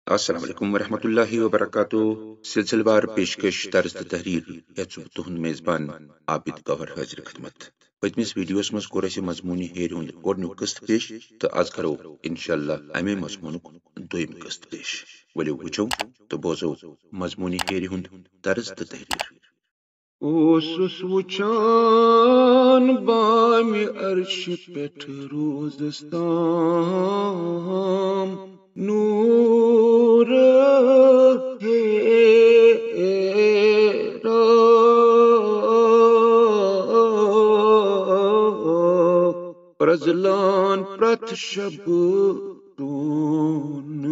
अस्सलाम वालेकुम वरहमतुल्लाहि वबरकातुहू। सिलसिलेवार पेशकश दर्स तहरीर तुहंद मेजबान आबिद गौहर हाजिर खिदमत। पतमिस वीडियोस मज कोर असे मजमूनी हेर हुंद गोडन्युक किस्त पेश तो आज करो इंशाअल्लाह अमे मजमूनुक दोयम किस्त पेश। वलियो वुचो तो बोजो मजमूनी हेर हुंद दर्स तहरीर। ओसुस वुचान बामि अर्श पेठ रोजस्ताम नूर हेरा प्रजलान प्रथ शब रोन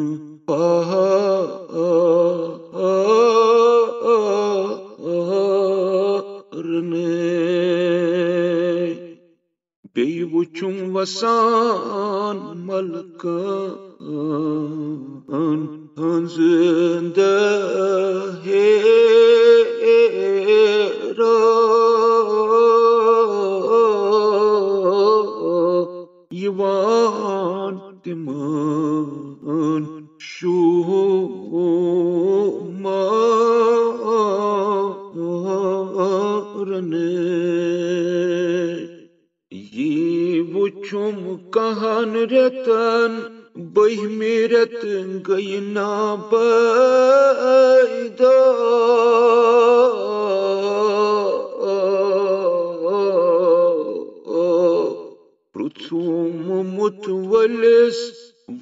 बेय वुचुम वसान मलकान हंज हेरा यवान तिमान शुमारने ये वुचुम कहन रेतन बहमी रेत गई ना पैदा पृथुम मुतवलिस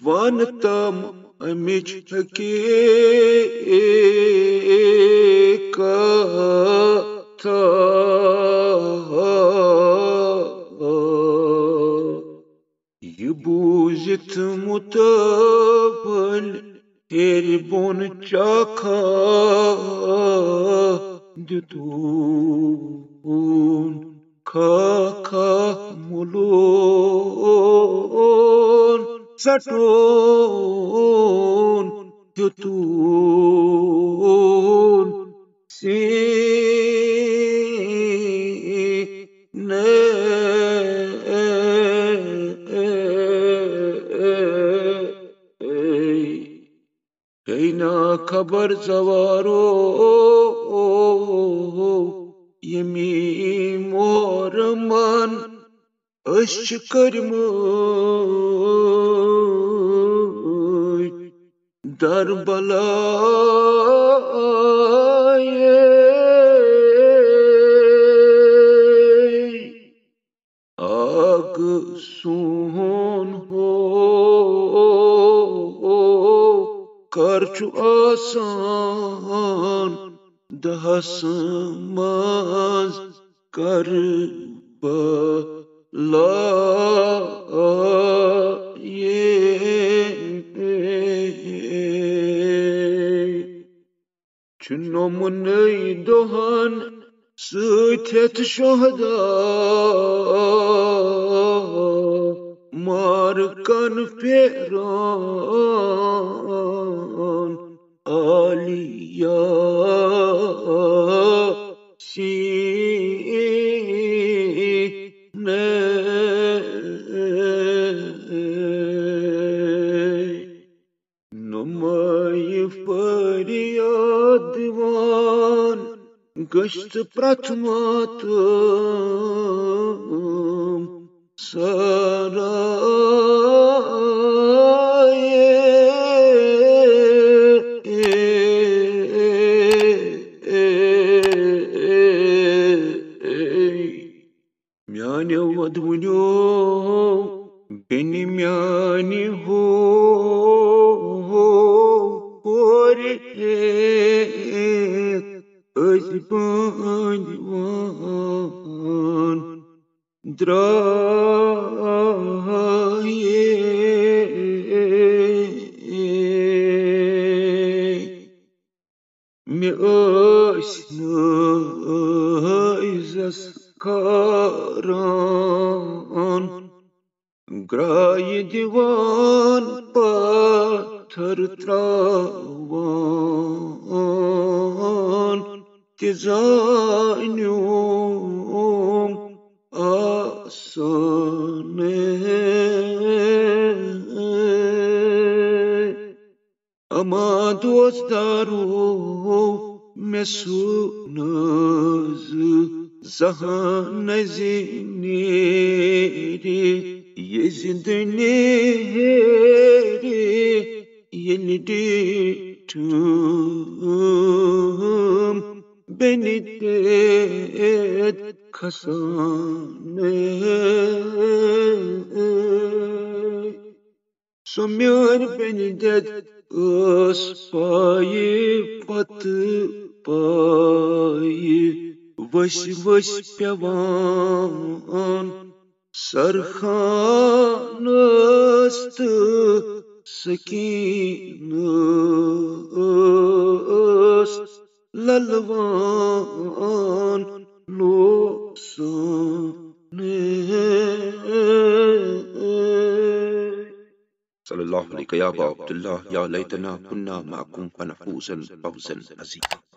वन तम अमिच हकीकत ये बूजित मुतबल हेर बोन चाखा दितून खा मुलोन सटोन युतून सीने कैना खबर जवारो यमी मोर मन अश करमय दरबलाये आग सुन हो करचु आसान दहस मज कर बला चुनमुनई दोहन सथ शोहदा मार कन फेरान आलिया सीने नुमाय फरियादवान गश्त प्रथमातम सराये म्याने वधुन्यो बेनि म्यानि हो अजबान द्राये मे इज़स खारान ग्राय दीवान पत्थर त्रावान तिजान्योम आसने Ama dostaro mesunazı zahane zineri yezindeneri yenidim beni det kasane somyor beni det ıspayı patı payı vış pevan sarhanastı sakinast lalvan losane सल्लल्लाहु अलैहि या अबा अब्दुल्लाह या लैतना कुन्ना माकुम फनफूजन फौजन अजीमा।